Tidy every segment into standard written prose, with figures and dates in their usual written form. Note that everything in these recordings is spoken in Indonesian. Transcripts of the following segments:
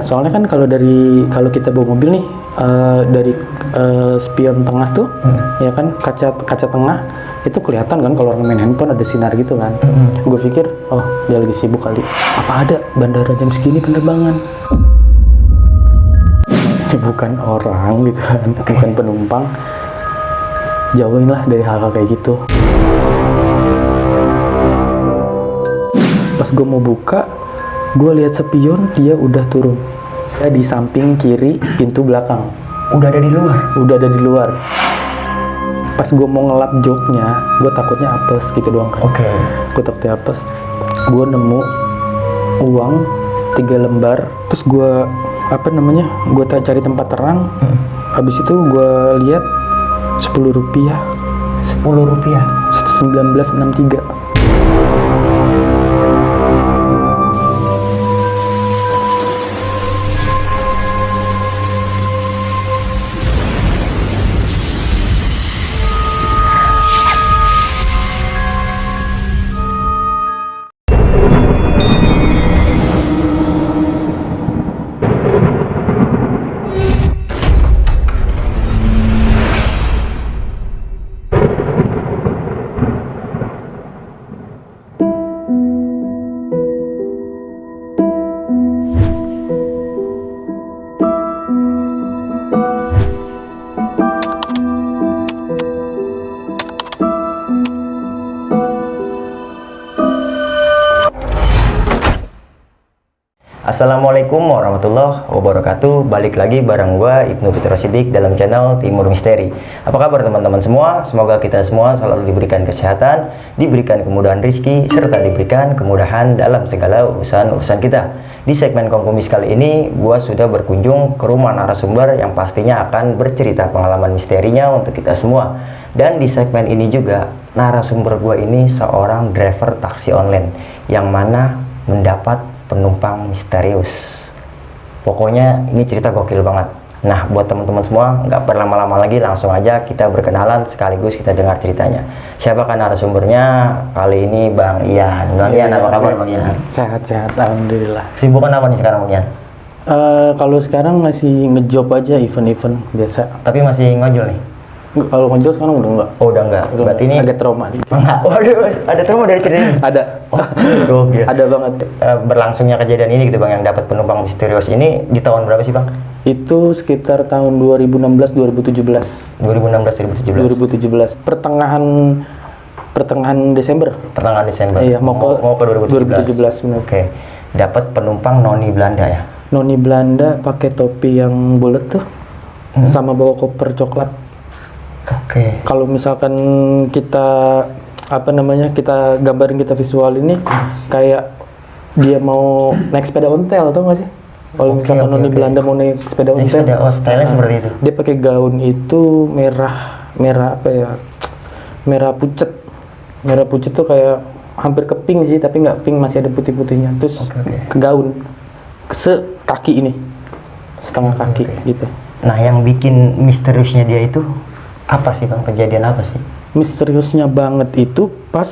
Soalnya kan kalau kita bawa mobil nih dari spion tengah tuh, ya kan kaca tengah itu kelihatan kan kalau orang main handphone ada sinar gitu kan. Gue pikir, oh dia lagi sibuk kali. Apa ada bandara jam segini penerbangan? Ini bukan orang gitu kan, bukan penumpang. Jauhin lah dari hal-hal kayak gitu. Pas gue mau buka, gue lihat spion, dia udah turun. Dia di samping kiri pintu belakang. Udah ada di luar? Udah ada di luar. Pas gue mau ngelap joknya, gue takutnya apes gitu doang kan. Oke. Gue takutnya apes. Gue nemu uang 3 lembar. Terus gue gue cari tempat terang. Habis itu gue lihat 10 rupiah. 10 rupiah? 1963. Assalamualaikum warahmatullahi wabarakatuh. Balik lagi bareng gua Ibnu Fitro Siddiq dalam channel Timur Misteri. Apa kabar teman-teman semua? Semoga kita semua selalu diberikan kesehatan, diberikan kemudahan rezeki, serta diberikan kemudahan dalam segala urusan kita. Di segmen Kongkumis kali ini, gua sudah berkunjung ke rumah narasumber yang pastinya akan bercerita pengalaman misterinya untuk kita semua. Dan di segmen ini juga narasumber gua ini seorang driver taksi online yang mana mendapat penumpang misterius. Pokoknya ini cerita gokil banget. Nah, buat teman-teman semua, nggak berlama-lama lagi, langsung aja kita berkenalan sekaligus kita dengar ceritanya. Siapa kan narasumbernya? Kali ini Bang Ian. Bang Ian, apa kabar Bang Ian? Sehat-sehat, alhamdulillah. Kesibukan apa nih sekarang Bang Ian? Kalau sekarang masih ngejob aja, event-event biasa. Tapi masih ngojol nih? Kalau ngojol sekarang udah enggak. Oh, udah enggak. Berarti ini agak trauma. Waduh, ada trauma dari cerita ini? Ada. Oh, gokil. Ada banget. Berlangsungnya kejadian ini gitu Bang, yang dapat penumpang misterius ini di tahun berapa sih Bang? Itu sekitar tahun 2016-2017. 2016-2017. Pertengahan Desember. Pertengahan Desember. Iya, mau ke 2017. Oke. Dapat penumpang noni Belanda ya? Noni Belanda pakai topi yang bulat tuh. Sama bawa koper coklat. Oke. Kalau misalkan kita kita gambarin, kita visual ini kayak dia mau naik sepeda ontel, tau gak sih? Kalau misalkan noni Belanda mau naik sepeda ontel, stylenya seperti itu. Dia pakai gaun itu merah pucet. Merah pucet tuh kayak hampir ke pink sih, tapi nggak pink, masih ada putih-putihnya. Terus ke gaun sekaki ini, setengah kaki gitu. Nah, yang bikin misteriusnya dia itu apa sih Bang? Kejadian apa sih? Misteriusnya banget itu pas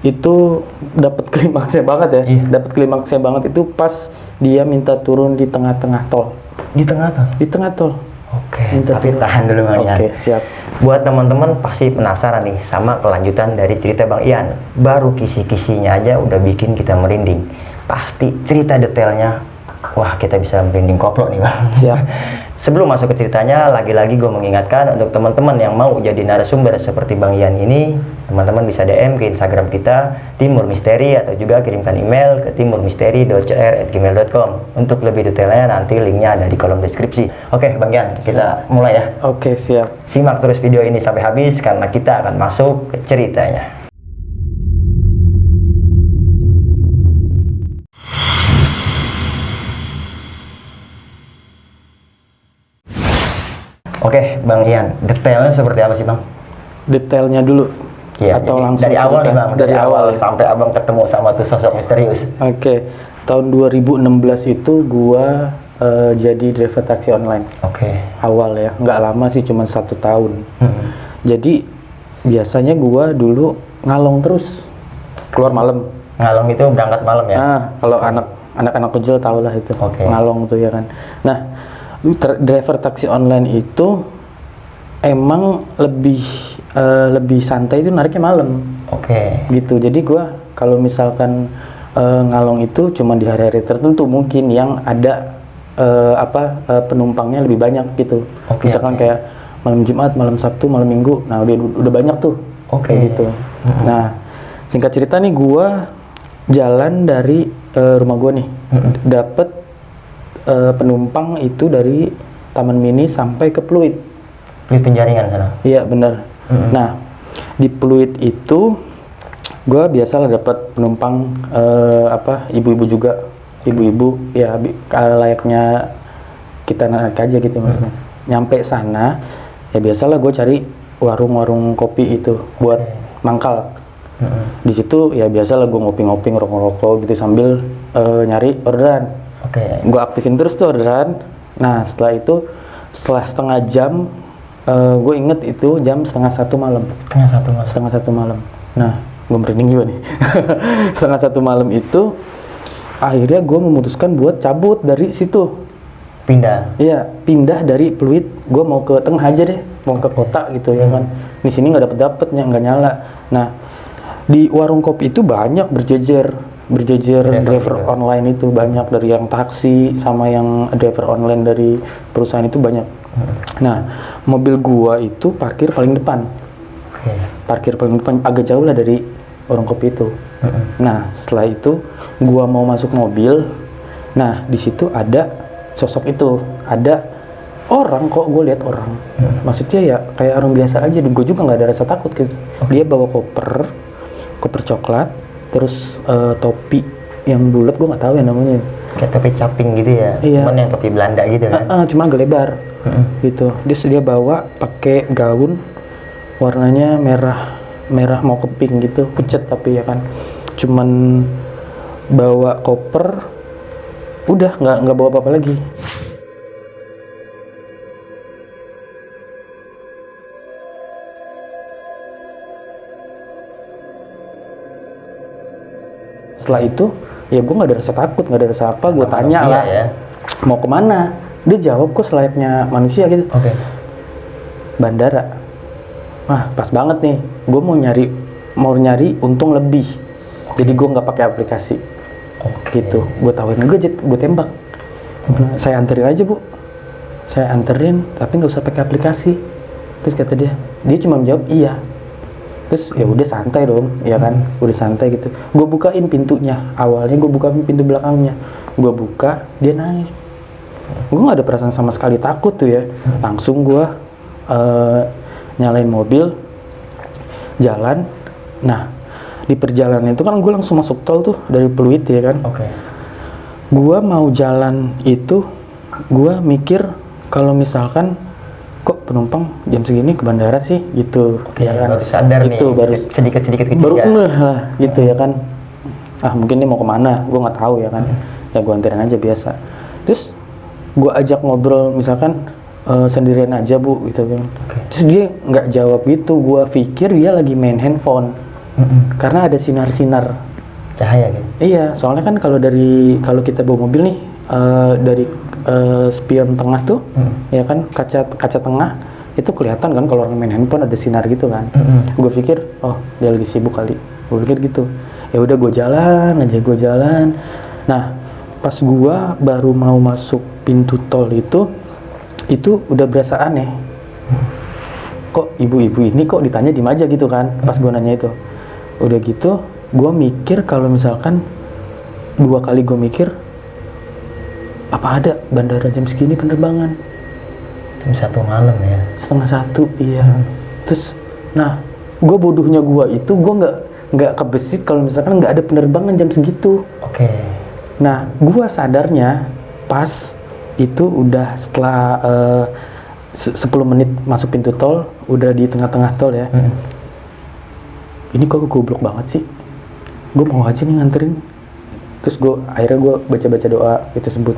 itu dapat klimaksnya banget ya. Iya. Dapat klimaksnya banget itu pas dia minta turun di tengah-tengah tol. Di tengah tol? Di tengah tol. Oke. Tapi tahan dulu Bang Ian. Oke, siap. Buat teman-teman pasti penasaran nih sama kelanjutan dari cerita Bang Ian. Baru kisi-kisinya aja udah bikin kita merinding. Pasti cerita detailnya, wah kita bisa merinding koplo nih Bang. Siap. Sebelum masuk ke ceritanya, lagi-lagi gue mengingatkan untuk teman-teman yang mau jadi narasumber seperti Bang Ian ini, teman-teman bisa DM ke Instagram kita, Timur Misteri, atau juga kirimkan email ke timurmisteri.cr@gmail.com. Untuk lebih detailnya nanti linknya ada di kolom deskripsi. Oke Bang Ian, kita mulai ya. Oke, siap. Simak terus video ini sampai habis karena kita akan masuk ke ceritanya. Oke, Bang Ian, detailnya seperti apa sih Bang? Detailnya dulu? Iya, atau langsung dari awal nih Bang, dari awal sampai Abang ketemu sama tuh sosok misterius. Oke, tahun 2016 itu gua jadi driver taksi online. Oke. Awal ya, nggak lama sih, cuma 1 tahun. Jadi biasanya gua dulu ngalong terus, keluar malam. Ngalong itu berangkat malam ya? Nah, kalau anak-anak kecil tau lah itu, Oke. ngalong tuh ya kan. Nah, driver taksi online itu emang lebih santai itu nariknya malam. Oke. Gitu. Jadi gua kalau misalkan ngalong itu cuma di hari-hari tertentu mungkin yang ada penumpangnya lebih banyak gitu. Oke, Misalkan oke. kayak malam Jumat, malam Sabtu, malam Minggu. Nah, udah banyak tuh. Oke. Kayak gitu. Nah, singkat cerita nih gua jalan dari rumah gua nih. Dapet penumpang itu dari Taman Mini sampai ke Pluit. Pluit Penjaringan sana. Iya, bener. Nah, di Pluit itu gue biasa lah dapat penumpang ibu-ibu juga, ibu-ibu ya layaknya kita naik aja gitu maksudnya. Nyampe sana ya biasalah gue cari warung-warung kopi itu buat mangkal. Di situ ya biasalah gue ngopi-ngopi, ngerokok-ngerokok gitu sambil nyari orderan. Oke. Gue aktifin terus tuh orderan. Nah setelah itu setelah setengah jam gue inget itu jam setengah satu malam. Setengah satu malam. Nah, gue merinding juga nih. Setengah satu malam itu, akhirnya gue memutuskan buat cabut dari situ. Pindah. Iya, pindah dari Pluit. Gue mau ke tengah aja deh, mau ke kota gitu ya kan. Di sini nggak dapetnya, nggak nyala. Nah, di warung kopi itu banyak berjejer driver juga. online itu banyak, dari yang taksi sama yang driver online dari perusahaan itu banyak. Nah, mobil gua itu parkir paling depan. Oke. Parkir paling depan agak jauh lah dari warung kopi itu. Nah, setelah itu gua mau masuk mobil. Nah, di situ ada sosok itu, ada orang kok, gue lihat orang. Maksudnya ya kayak orang biasa aja. Gue juga nggak ada rasa takut gitu. Dia bawa koper coklat, terus topi yang bulat, gue nggak tahu ya namanya. Kayak topi caping gitu ya. Iya. Cuman yang topi Belanda gitu kan. Cuma agak lebar. Gitu. Dia bawa pakai gaun warnanya merah mau ke pink gitu, pucet tapi ya kan. Cuman bawa koper, udah nggak bawa apa-apa lagi. Setelah itu ya gue nggak ada rasa takut, nggak ada rasa apa. Gue tanya Manusia lah ya. mau kemana, dia jawab kok selayaknya manusia gitu. Oke. Bandara. Wah, pas banget nih. Gue mau nyari untung lebih. Jadi gue nggak pakai aplikasi. Gitu. Gue tawarin gadget, gue tembak. Saya anterin aja, Bu. Saya anterin, tapi nggak usah pakai aplikasi. Terus kata dia cuma menjawab iya. Terus ya udah santai dong, ya kan? Udah santai gitu. Gue bukain pintunya. Awalnya gue bukain pintu belakangnya. Gue buka, dia naik. Gue nggak ada perasaan sama sekali takut tuh ya. Langsung gue nyalain mobil, jalan. Nah, di perjalanan itu kan gue langsung masuk tol tuh dari Pluit ya kan. Oke. Gue mau jalan itu, gue mikir kalau misalkan kok penumpang jam segini ke bandara sih gitu. Oke, ya kan? baru sadar Itu nih. baru Sedikit-sedikit baru kecil. ngeh lah gitu ya kan. Mungkin dia mau kemana, gue nggak tahu ya kan. Ya gue anterin aja biasa. Terus gue ajak ngobrol misalkan sendirian aja, Bu, gitu kan. Terus dia nggak jawab gitu. Gue pikir dia lagi main handphone karena ada sinar-sinar Cahaya gitu. Iya, soalnya kan kalau kita bawa mobil nih dari spion tengah tuh, ya kan kaca tengah itu kelihatan kan kalau orang main handphone ada sinar gitu kan. Gue pikir, oh dia lagi sibuk kali. Gue pikir gitu. Ya udah gue jalan. Nah, pas gue baru mau masuk pintu tol itu udah berasa aneh. Kok ibu-ibu ini kok ditanya diem aja gitu kan? Pas gue nanya itu, udah gitu. Gue mikir kalau misalkan 2 kali gue mikir apa ada bandara jam segini penerbangan. Jam 1 malam ya. Setengah 1, iya. Terus, nah, gue bodohnya gue itu gue nggak kebesit kalau misalkan nggak ada penerbangan jam segitu. Oke. Nah, gue sadarnya pas itu udah setelah 10 menit masuk pintu tol, udah di tengah-tengah tol ya. Ini kok goblok banget sih. Gue mau aja nih nganterin. Terus akhirnya gue baca doa gitu, sebut,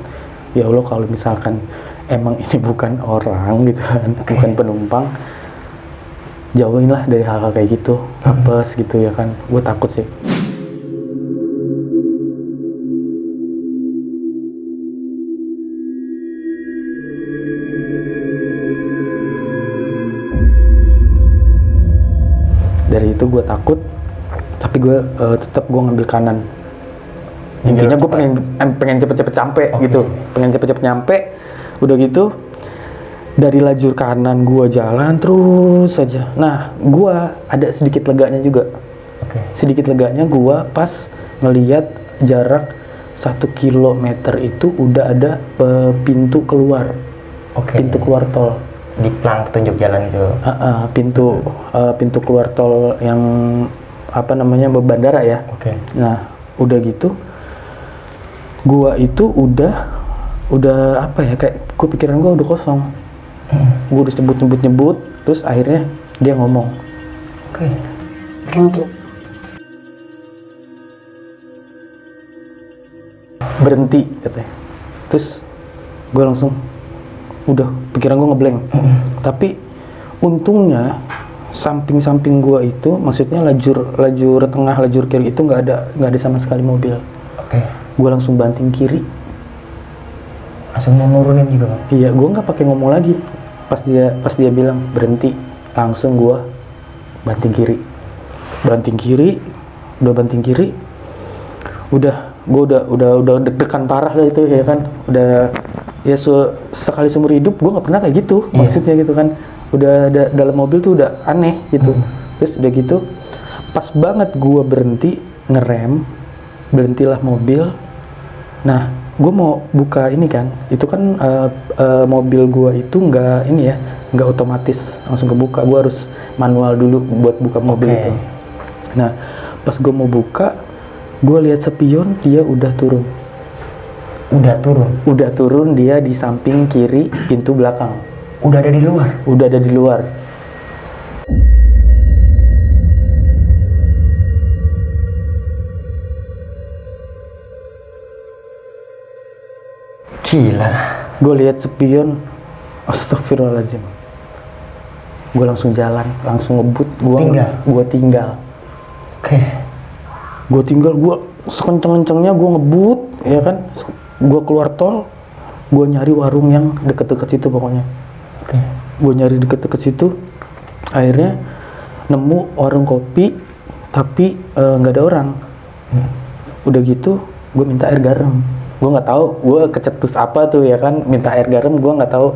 ya Allah kalau misalkan emang ini bukan orang gitu kan, bukan penumpang, jauhin lah dari hal-hal kayak gitu, apes gitu ya kan. Gue takut sih. Dari itu gue takut, tapi gue tetap gue ngambil kanan. Intinya gue pengen cepet-cepet sampai gitu, pengen cepet-cepet nyampe. Udah gitu dari lajur kanan gue jalan terus saja. Nah, gue ada sedikit leganya juga. Sedikit leganya gue pas ngelihat jarak 1 kilometer itu udah ada pintu keluar. Pintu keluar tol. Di plang petunjuk jalan itu. Pintu keluar tol yang apa namanya bandara ya. Nah, udah gitu gua itu udah apa ya, kayak gua pikiran gua udah kosong. Gua udah nyebut terus akhirnya dia ngomong, berhenti katanya. Terus gua langsung udah pikiran gua ngeblank. Tapi untungnya samping gua itu, maksudnya lajur tengah, lajur kiri itu nggak ada sama sekali mobil. Gue langsung banting kiri. Langsung mau nurunin juga, Bang? Iya, gue nggak pakai ngomong lagi. Pas dia bilang berhenti, langsung gue banting kiri. Udah banting kiri. Gue udah deg-degan parah lah itu ya kan. Udah ya sekali seumur hidup gue nggak pernah kayak gitu. Maksudnya gitu kan. Udah dalam mobil tuh udah aneh gitu. Terus udah gitu, pas banget gue berhenti ngerem, berhentilah mobil. Nah, gue mau buka ini kan, itu kan mobil gue itu nggak otomatis langsung kebuka. Gue harus manual dulu buat buka mobil itu. Nah, pas gue mau buka, gue lihat spion, dia udah turun. Udah turun, dia di samping kiri pintu belakang. Udah ada di luar. Gila. Gue lihat spion, astagfirullahaladzim. Gue langsung jalan, langsung ngebut. Gue tinggal. Gue sekenceng-kencengnya gue ngebut, ya kan. Gue keluar tol, gue nyari warung yang deket-deket situ pokoknya. Gue nyari deket-deket situ, akhirnya nemu warung kopi, tapi nggak ada orang. Udah gitu, gue minta air garam. Gue nggak tahu, gue kecetus apa tuh ya kan, minta air garam. Gue nggak tahu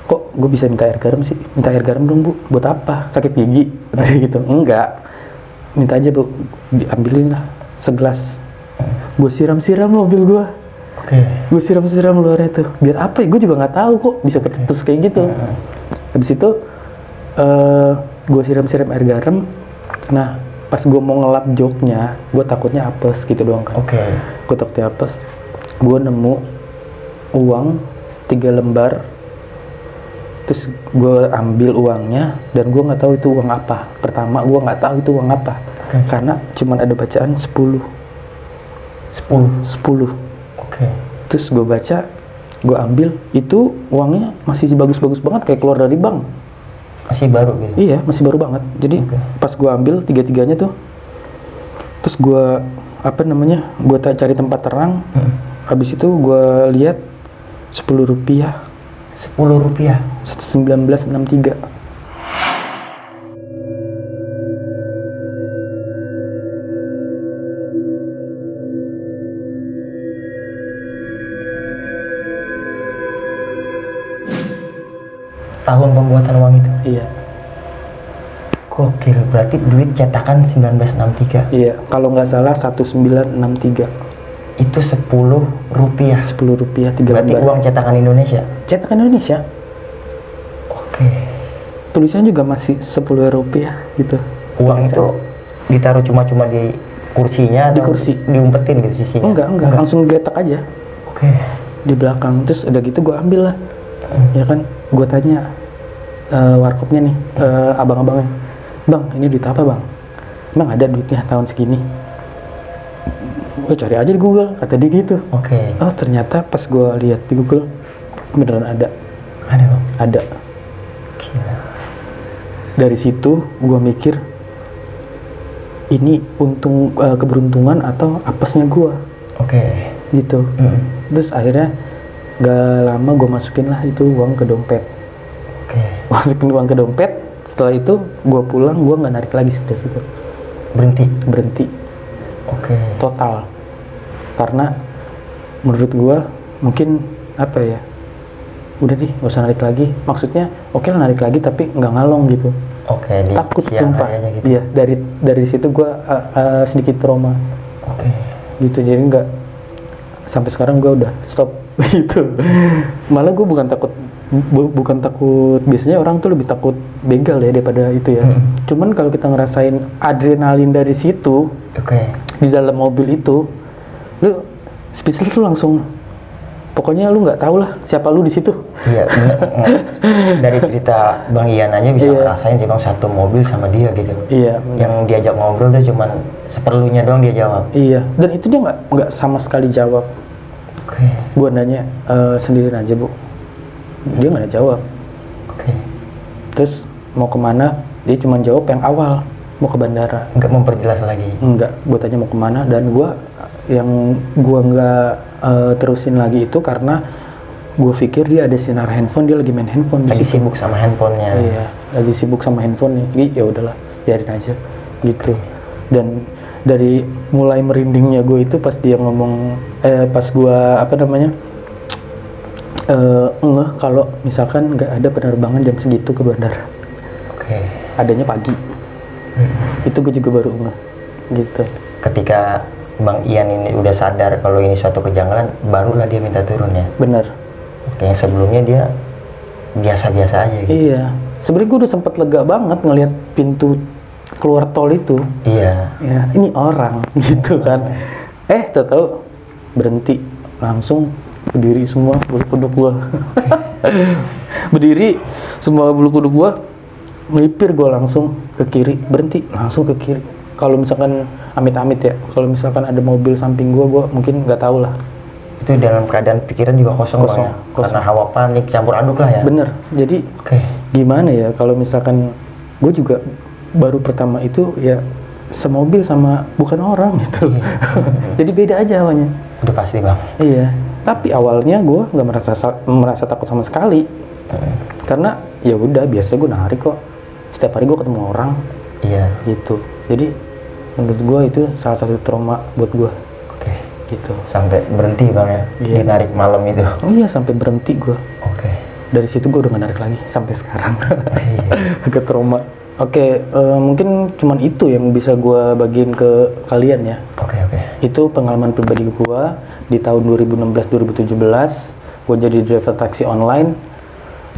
kok gue bisa minta air garam sih. Minta air garam dong, Bu, buat apa? Sakit gigi gitu. Enggak, minta aja, Bu, diambilin lah segelas. Gue siram mobil gue. Gue siram luarnya tuh, biar apa ya, gue juga nggak tahu kok bisa kecetus kayak gitu. Habis itu gue siram air garam. Nah, pas gue mau ngelap joknya, gue takutnya apes gitu doang kan. Gue takutnya apes. Gue nemu uang 3 lembar. Terus gue ambil uangnya, dan gue nggak tahu itu uang apa. Pertama gue nggak tahu itu uang apa, karena cuman ada bacaan 10. Terus gue baca, gue ambil, itu uangnya masih bagus-bagus banget, kayak keluar dari bank. Masih baru gitu? Iya, masih baru banget. Jadi pas gue ambil 3-3-nya tuh, terus gue gue cari tempat terang. Habis itu gue lihat 10 rupiah. 1963. Tahun pembuatan uang itu? Iya. Gokil, berarti duit cetakan 1963? Iya, kalau nggak salah 1963. Itu 10 rupiah? 10 rupiah, 3 berarti lembar. Uang cetakan Indonesia? Cetakan Indonesia. Tulisannya juga masih 10 rupiah gitu. Uang itu ditaruh cuma di kursinya? Di kursi. Diumpetin gitu sisinya? Enggak. Langsung geletak aja. Di belakang. Terus udah gitu gue ambil lah. Ya kan, gue tanya warkopnya nih, abang-abangnya, "Bang, ini duit apa, Bang? Emang ada duitnya tahun segini?" Gue cari aja di Google, kata dia gitu. Oh, ternyata pas gue lihat di Google beneran ada. Bang? Ada. Gila. Dari situ gue mikir, ini untung keberuntungan atau apesnya gue. Gitu. Terus akhirnya gak lama gue masukin lah itu uang ke dompet. Masukin uang ke dompet, Setelah itu gue pulang, gue nggak narik lagi dari situ. Berhenti Oke. total, karena menurut gue mungkin apa ya, udah deh gak usah narik lagi. Maksudnya oke lah narik lagi tapi nggak ngalong gitu. Oke, di Takut siang sumpah. hari aja gitu. Iya, dari situ gue sedikit trauma Oke. gitu, jadi nggak, sampai sekarang gue udah stop gitu. Malah gue bukan takut, biasanya orang tuh lebih takut begal ya daripada itu ya. Cuman kalau kita ngerasain adrenalin dari situ Oke. di dalam mobil itu, lu speechless, lu langsung, pokoknya lu nggak tahu lah siapa lu di situ. Iya, bener. Dari cerita Bang Ian aja bisa Iya. ngerasain sih Bang, satu mobil sama dia gitu. Iya, bener. Yang diajak ngobrol tuh cuman seperlunya doang dia jawab. Iya, dan itu dia nggak sama sekali jawab. Oke. Gue nanya, sendirian aja bu, dia nggak ada jawab. Oke. Terus mau kemana, dia cuma jawab yang awal, mau ke bandara. Nggak memperjelas lagi. Enggak, gue tanya mau kemana, dan gue nggak terusin lagi itu karena gue pikir dia ada sinar handphone, dia lagi main handphone di Lagi situ. sibuk sama handphonenya. Iya, lagi sibuk sama handphone nih. Jadi ya udahlah, biarin aja gitu. Dan dari mulai merindingnya gue itu pas dia ngomong, pas gue ngeh kalau misalkan nggak ada penerbangan jam segitu ke bandara, Oke. adanya pagi. Itu gue juga baru ngeh gitu. Ketika Bang Ian ini udah sadar kalau ini suatu kejanggalan, barulah dia minta turun ya. Bener. Oke, yang sebelumnya dia biasa-biasa aja gitu. Iya, sebenarnya gue udah sempet lega banget ngelihat pintu keluar tol itu. Iya. Ya, ini orang gitu kan. Tahu berhenti, langsung berdiri semua bulu kuduk gua. Berdiri semua bulu kuduk gua, melipir gua langsung ke kiri, berhenti langsung ke kiri. Kalau misalkan amit-amit ya, kalau misalkan ada mobil samping gua mungkin nggak tahu lah. Itu dalam keadaan pikiran juga kosong, Bang, ya? Kosong. Karena hawa panik campur aduk lah ya. Bener. Jadi Oke. gimana ya kalau misalkan gue juga baru pertama itu ya semobil sama bukan orang gitu. Jadi beda aja awalnya. Udah pasti Bang. Iya. Tapi awalnya gue nggak merasa takut sama sekali. Karena ya udah biasa gue narik kok. Setiap hari gue ketemu orang Iya. gitu. Jadi menurut gue itu salah satu trauma buat gue Oke. gitu. Sampai berhenti Bang ya. Iya. Dinarik malam itu. Oh iya, sampai berhenti gue. Oke. Dari situ gue udah nggak narik lagi sampai sekarang. Iya. Agak trauma. Oke, mungkin cuman itu yang bisa gue bagiin ke kalian ya. Oke. Itu pengalaman pribadi gue di tahun 2016-2017. Gue jadi driver taksi online,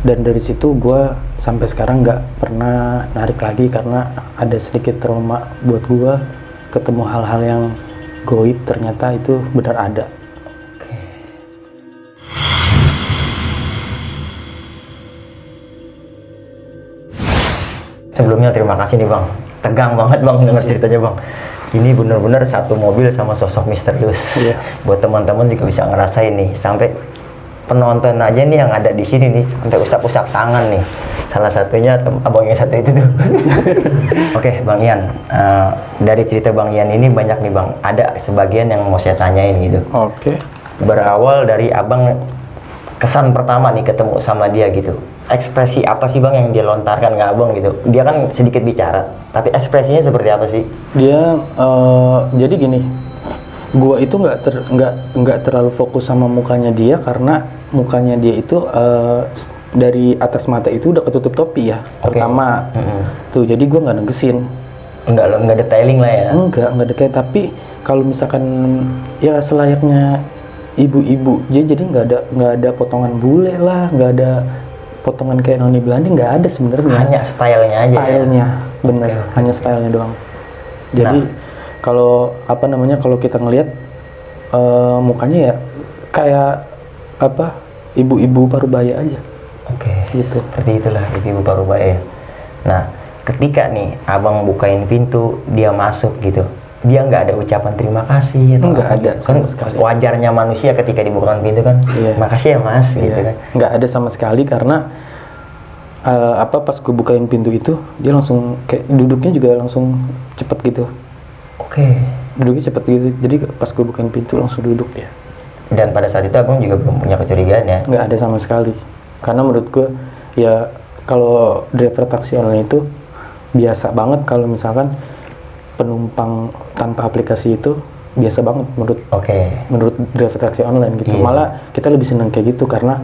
dan dari situ gue sampai sekarang nggak pernah narik lagi karena ada sedikit trauma buat gue ketemu hal-hal yang goib, ternyata itu benar ada. Sebelumnya terima kasih nih Bang. Tegang banget Bang dengar ceritanya Bang. Ini benar-benar satu mobil sama sosok misterius. Iya. Buat teman-teman juga bisa ngerasain nih. Sampai penonton aja nih yang ada di sini nih sampai usap-usap tangan nih. Salah satunya abang yang satu itu tuh. Oke Bang Ian, dari cerita Bang Ian ini banyak nih Bang. Ada sebagian yang mau saya tanyain gitu. Oke. Berawal dari abang kesan pertama nih ketemu sama dia gitu. Ekspresi apa sih Bang yang dia lontarkan ke abang gitu? Dia kan sedikit bicara, tapi ekspresinya seperti apa sih? Dia jadi gini, gua itu nggak terlalu fokus sama mukanya dia karena mukanya dia itu dari atas mata itu udah ketutup topi ya. Oke. Pertama tuh, jadi gua nggak negesin. Enggak detailing lah ya. Enggak detail, tapi kalau misalkan ya selayaknya ibu-ibu, jadi nggak ada potongan bule lah, nggak ada potongan kayak Noni Belanda, nggak ada sebenarnya. Hanya stylenya aja. Stylenya, bener. Oke. Hanya stylenya doang. Jadi kalau kalau kita ngelihat mukanya ya kayak ibu-ibu parubaya aja. Oke. Gitu. Seperti itulah ibu parubaya. Nah, ketika nih abang bukain pintu, dia masuk gitu. Dia nggak ada ucapan terima kasih atau Nggak apa ada gitu. sama sekali. Wajarnya manusia ketika dibukakan pintu kan, Iya. makasih ya Mas gitu kan. Nggak ada sama sekali karena pas gue bukain pintu itu dia langsung kayak duduknya juga langsung cepet gitu. Oke. Duduknya cepet gitu. Jadi pas gue bukain pintu langsung duduk ya. Dan pada saat itu abang juga belum punya kecurigaan ya. Nggak ada sama sekali. Karena menurut gue ya kalau driver taksi online itu biasa banget kalau misalkan penumpang tanpa aplikasi itu biasa banget menurut driver taksi online gitu. Iya. Malah kita lebih seneng kayak gitu karena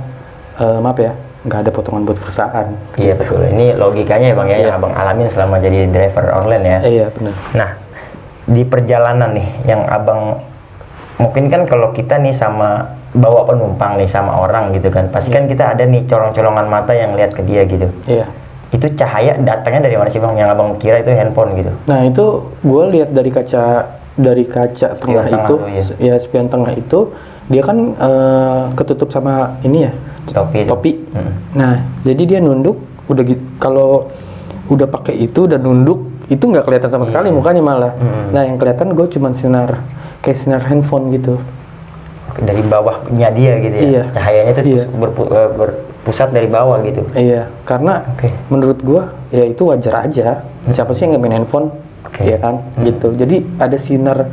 maaf ya, nggak ada potongan buat perusahaan. Iya betul. Ini logikanya ya Bang ya, yang Abang alamin selama jadi driver online ya. Iya benar. Nah, di perjalanan nih yang Abang, mungkin kan kalau kita nih sama bawa penumpang nih sama orang gitu kan, pasti kan kita ada nih colong-colongan mata yang lihat ke dia gitu. Iya. Itu cahaya datangnya dari mana sih Bang? Yang Abang kira itu handphone gitu? Nah itu gue lihat dari kaca tengah itu, ya spion tengah itu dia kan ketutup sama ini ya topi. Nah jadi dia nunduk, udah gitu kalau udah pakai itu dan nunduk itu nggak kelihatan sama sekali mukanya malah. Nah yang kelihatan gue cuman kayak sinar handphone gitu. Dari bawahnya dia gitu ya. Iya. Cahayanya tuh berpusat dari bawah gitu. Iya, karena menurut gua ya itu wajar aja. Siapa sih yang nggak main handphone? Ya kan, gitu. Jadi ada sinar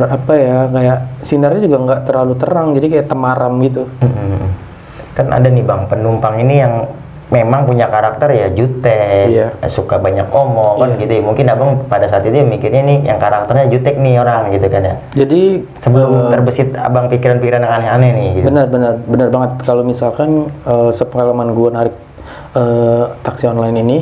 apa ya, kayak sinarnya juga nggak terlalu terang, jadi kayak temaram gitu. Kan ada nih Bang, penumpang ini yang memang punya karakter ya jutek, suka banyak omong kan gitu ya. Mungkin Abang pada saat itu mikirnya nih yang karakternya jutek nih orang gitu kan ya. Jadi sebelum terbesit Abang pikiran-pikiran yang aneh-aneh nih gitu. Benar banget. Kalau misalkan sepengalaman gue narik taksi online ini,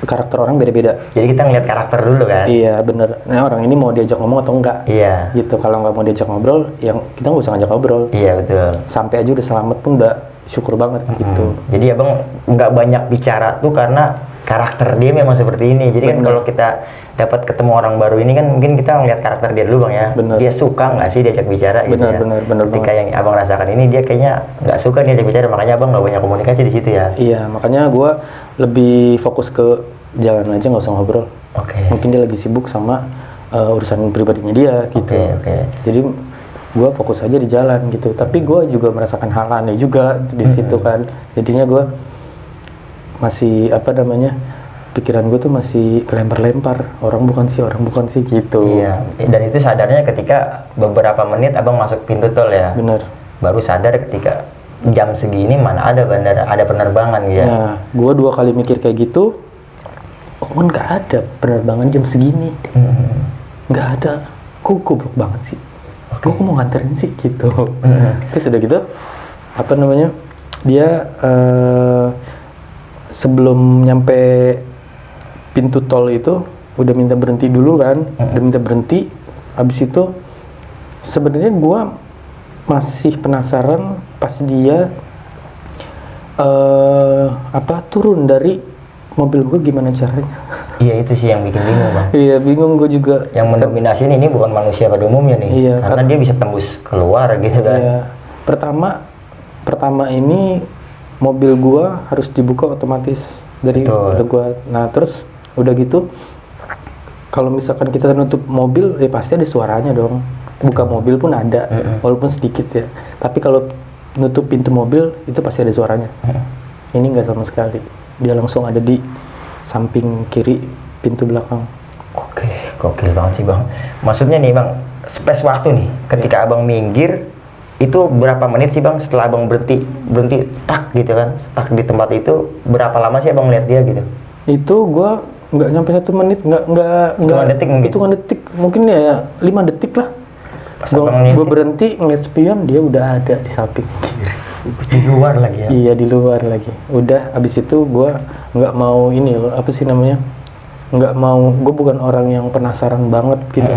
karakter orang beda-beda. Jadi kita ngeliat karakter dulu kan? Iya bener. Nah orang ini mau diajak ngomong atau enggak? Iya. Gitu. Kalau nggak mau diajak ngobrol, yang kita nggak usah ngajak ngobrol. Iya betul. Sampai aja udah selamat pun udah syukur banget gitu. Jadi Abang nggak banyak bicara tuh karena karakter dia memang seperti ini. Jadi kan kalau kita dapat ketemu orang baru ini kan mungkin kita ngeliat karakter dia dulu Bang ya. Dia suka nggak sih diajak bicara gitu ya. Bener. Ketika yang Abang rasakan ini dia kayaknya nggak suka diajak bicara, makanya Abang nggak banyak komunikasi di situ ya. Iya, makanya gue lebih fokus ke jalan aja, nggak usah ngobrol. Mungkin dia lagi sibuk sama urusan pribadinya dia gitu. Jadi gue fokus aja di jalan gitu. Tapi gue juga merasakan hal aneh juga di situ kan. Jadinya gue masih pikiran gue tuh masih kelempar-lempar. Orang bukan sih gitu. Iya. Dan itu sadarnya ketika beberapa menit Abang masuk pintu tol ya. Bener. Baru sadar ketika jam segini mana ada bandara, ada penerbangan ya. Nah, gue 2 kali mikir kayak gitu. Oh kan nggak ada penerbangan jam segini. Nggak ada. Kok goblok banget sih. Gue mau nganterin sih gitu. Terus udah gitu dia sebelum nyampe pintu tol itu udah minta berhenti dulu kan. Udah minta berhenti. Habis itu sebenarnya gue masih penasaran pas dia turun dari mobil gue gimana caranya. Iya itu sih yang bikin bingung Bang. Iya bingung gue juga. Yang mendominasi ini bukan manusia pada umumnya nih. Iya, karena dia bisa tembus keluar gitu kan. Iya. Pertama ini mobil gue harus dibuka otomatis dari gue. Nah terus udah gitu, kalau misalkan kita nutup mobil ya pasti ada suaranya dong. Buka mobil pun ada, walaupun sedikit ya. Tapi kalau nutup pintu mobil itu pasti ada suaranya. Ini nggak sama sekali. Dia langsung ada di samping kiri pintu belakang. Gokil banget sih Bang. Maksudnya nih Bang, space waktu nih ketika Abang minggir itu berapa menit sih Bang setelah Abang berhenti tak gitu kan, stuck di tempat itu, berapa lama sih Abang lihat dia gitu? Itu gua nggak nyampe 1 menit, nggak detik mungkin? hitungan detik mungkin ya 5 detik lah. Gua berhenti ngeliat spion, dia udah ada di samping kiri. Di luar lagi ya? Iya di luar lagi. Udah abis itu gue nggak mau ini loh, apa sih namanya, nggak mau, gue bukan orang yang penasaran banget gitu.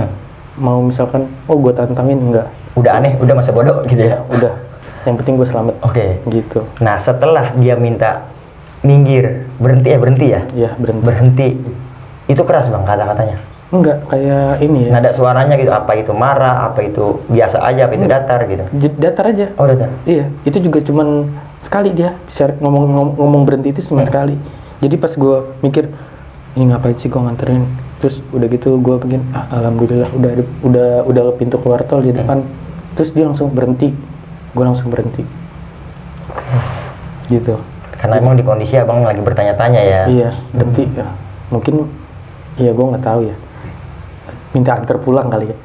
Mau misalkan gue tantangin, enggak. Udah aneh, udah masa bodoh gitu ya? Udah, yang penting gue selamat. Gitu. Nah setelah dia minta minggir, berhenti ya? Iya berhenti. Itu keras Bang kata-katanya? Enggak, kayak ini ya. Nggak ada suaranya gitu, apa itu marah, apa itu biasa aja, apa itu datar gitu? Datar aja. Oh datar? Iya, itu juga cuman sekali dia bisa ngomong berhenti itu cuma sekali. Jadi pas gue mikir, ini ngapain sih gue nganterin? Terus udah gitu gue pengen, alhamdulillah udah pintu keluar tol di depan. Terus dia langsung berhenti, gue langsung berhenti. Gitu. Karena emang di kondisi Abang lagi bertanya-tanya ya? Iya, berhenti. Mungkin, ya gue nggak tahu ya. Minta antar pulang kali ya.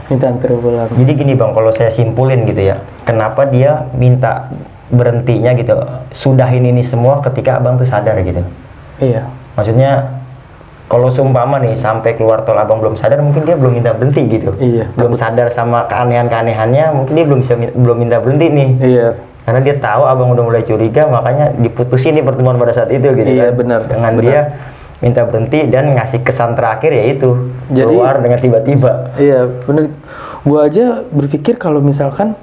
Minta antar pulang. Jadi gini Bang, kalau saya simpulin gitu ya, kenapa dia minta berhentinya gitu, sudahin ini semua ketika abang tuh sadar gitu. Iya. Maksudnya kalau seumpama nih sampai keluar tol abang belum sadar, mungkin dia belum minta berhenti gitu. Iya. Belum sadar sama keanehan-keanehannya, mungkin dia belum minta berhenti nih. Iya. Karena dia tahu abang udah mulai curiga, makanya diputusin nih pertemuan pada saat itu gitu. Iya, kan. benar. Dengan Benar. dia minta berhenti dan ngasih kesan terakhir yaitu Jadi- keluar dengan tiba-tiba. Iya, bener. Gua aja berpikir kalau misalkan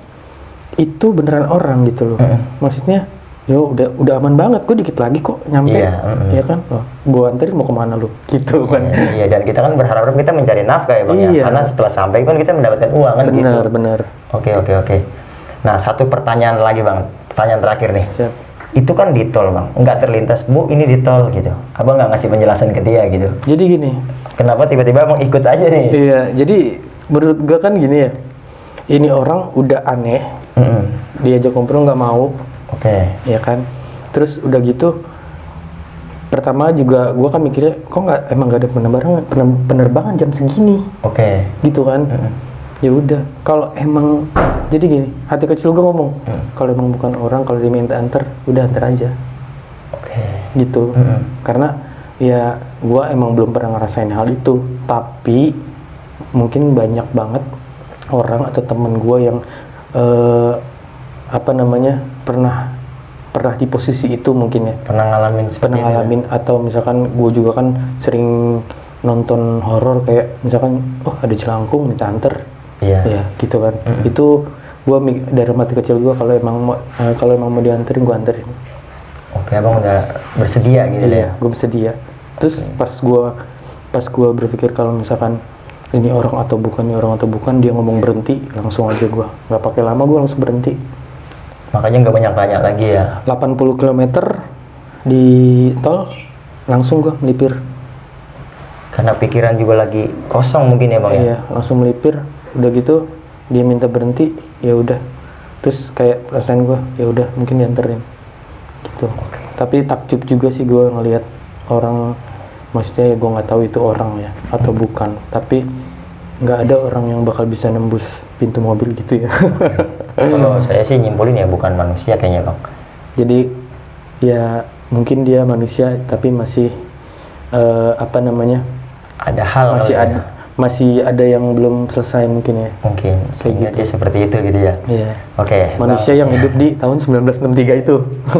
itu beneran orang gitu loh. Maksudnya, yo udah aman banget. Gue dikit lagi kok nyampe. Iya, Iya kan? Oh, gua anterin mau kemana lu? Gitu kan. Iya, dan kita kan berharap kita mencari nafkah ya bang ya. Iya. Karena setelah sampai kan kita mendapatkan uang kan gitu. Bener, bener. Oke. Nah, satu pertanyaan lagi bang, pertanyaan terakhir nih. Siap. Itu kan di tol bang, nggak terlintas, Bu ini di tol gitu. Abang nggak ngasih penjelasan ke dia gitu. Jadi gini. Kenapa tiba-tiba abang ikut aja nih? Iya, jadi menurut gua kan gini ya. Ini orang udah aneh, diajak ngobrol nggak mau, Oke. ya kan? Terus udah gitu, pertama juga gua kan mikirnya, kok emang nggak ada penerbangan jam segini, Oke. gitu kan? Ya udah, kalau emang jadi gini, hati kecil gua ngomong, kalau emang bukan orang, kalau diminta anter, udah anter aja, Oke. gitu. Karena ya gua emang belum pernah ngerasain hal itu, tapi mungkin banyak banget orang atau temen gua yang pernah di posisi itu mungkin ya, Pernah ngalamin seperti pernah itu ya? ngalamin, atau misalkan gue juga kan sering nonton horor kayak misalkan ada jelangkung minta anter, Iya. ya gitu kan. Itu gue dari mati kecil gue kalau emang mau dianterin gue anterin. Oke, abang udah bersedia gitu ya? Iya, gue bersedia. Terus pas gue berpikir kalau misalkan ini orang atau bukan, dia ngomong berhenti, langsung aja gue nggak pakai lama, gue langsung berhenti. Makanya nggak banyak tanya lagi ya? 80 km di tol langsung gue melipir. Karena pikiran juga lagi kosong mungkin ya bang ya? Iya, langsung melipir. Udah gitu dia minta berhenti, ya udah. Terus kayak perasaan gue, ya udah mungkin dianterin gitu. Tapi takjub juga sih gue ngelihat orang, maksudnya ya gue nggak tahu itu orang ya atau bukan, tapi nggak ada orang yang bakal bisa nembus pintu mobil gitu ya. Kalau saya sih nyimpulin ya bukan manusia kayaknya bang. Jadi ya mungkin dia manusia tapi masih Ada hal masih ada yang belum selesai mungkin ya. mungkin sehingga dia seperti itu gitu ya? Iya. Oke. Manusia yang hidup di tahun 1963 itu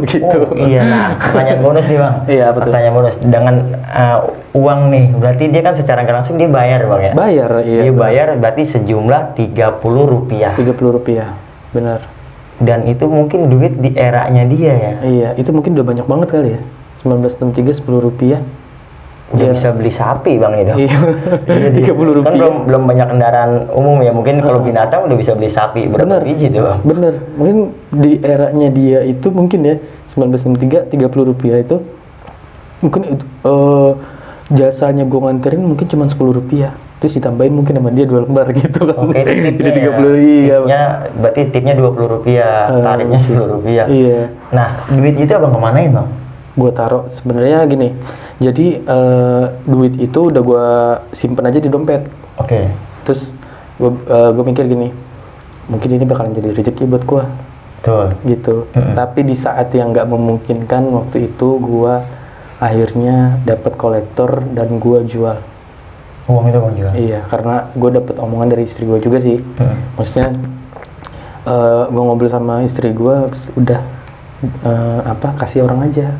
gitu. Oh iya, nah pertanyaan bonus nih bang. Iya, betul. Pertanyaan bonus dengan uang nih, berarti dia kan secara nggak langsung dia bayar bang ya? Bayar, iya. Dia bayar berarti sejumlah Rp30. 30 rupiah, benar. Dan itu mungkin duit di eranya dia ya? Iya, itu mungkin udah banyak banget kali ya. 1963 10 rupiah. Udah Iya. bisa beli sapi bang itu. Iya. Iya, 30 rupiah. Kan belum banyak kendaraan umum ya, mungkin kalau binatang udah bisa beli sapi berapa Bener. biji tuh bang? Bener, mungkin di eranya dia itu mungkin ya 1963 30 rupiah itu mungkin jasanya gue nganterin mungkin cuma 10 rupiah, terus ditambahin mungkin sama dia 2 lembar gitu kan. Oke, itu Jadi tipnya 30 iya. Tipnya, berarti tipnya Rp20, tarifnya Rp10. Iya. Nah, duit itu abang kemanain bang? Gue taruh sebenarnya gini, jadi duit itu udah gue simpen aja di dompet. Oke. Terus gue mikir gini, mungkin ini bakalan jadi rezeki buat gue Betul. gitu. Tapi di saat yang nggak memungkinkan waktu itu gue akhirnya dapat kolektor dan gue jual. Uang itu bang juga? Iya, karena gue dapat omongan dari istri gue juga sih. Maksudnya gue ngobrol sama istri gue, udah kasih orang aja.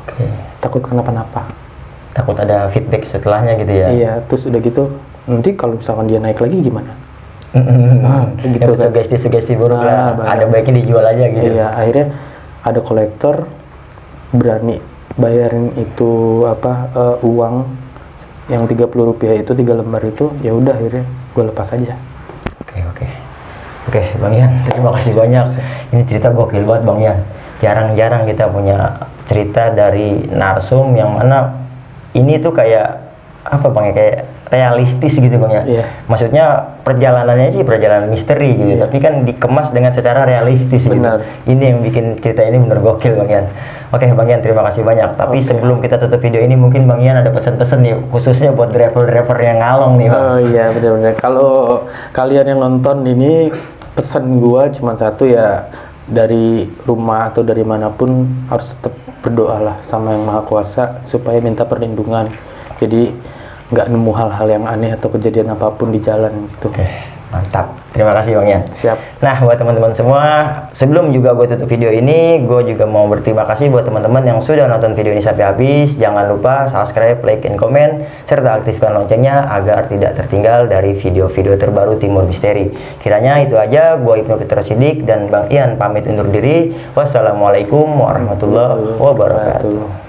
Oke. Takut kenapa-napa. Takut ada feedback setelahnya gitu ya? Iya, terus udah gitu, nanti kalau misalkan dia naik lagi gimana? Gitu kan. sugesti buruk lah. banyak. Ada baiknya dijual aja gitu. Iya, akhirnya ada kolektor berani bayarin itu uang yang 30 rupiah itu 3 lembar itu, ya udah akhirnya gue lepas aja. Oke, Bang Ian, terima kasih banyak. Ini cerita gokil banget Bang Ian. Jarang-jarang kita punya cerita dari narsum yang mana ini tuh kayak apa Bang ya, kayak realistis gitu Bang ya. Iya. Maksudnya perjalanannya sih perjalanan misteri gitu, tapi kan dikemas dengan secara realistis Benar. gitu. Ini yang bikin cerita ini bener gokil Bang Ian. Oke Bang Ian, terima kasih banyak. Tapi Oke. sebelum kita tutup video ini, mungkin Bang Ian ada pesan-pesan nih khususnya buat driver-driver yang ngalong nih Bang. Oh iya, benar-benar. Kalau kalian yang nonton ini, pesan gua cuma satu ya, dari rumah atau dari manapun harus tetap berdoalah sama Yang Maha Kuasa supaya minta perlindungan. Jadi nggak nemu hal-hal yang aneh atau kejadian apapun di jalan gitu. Oke, mantap. Terima kasih Bang Ian. Siap. Nah, buat teman-teman semua, sebelum juga gue tutup video ini, gue juga mau berterima kasih buat teman-teman yang sudah nonton video ini sampai habis. Jangan lupa subscribe, like, and comment, serta aktifkan loncengnya agar tidak tertinggal dari video-video terbaru Timur Misteri. Kiranya itu aja, gue Ibnu Fitro Siddiq dan Bang Ian pamit undur diri. Wassalamualaikum warahmatullahi wabarakatuh.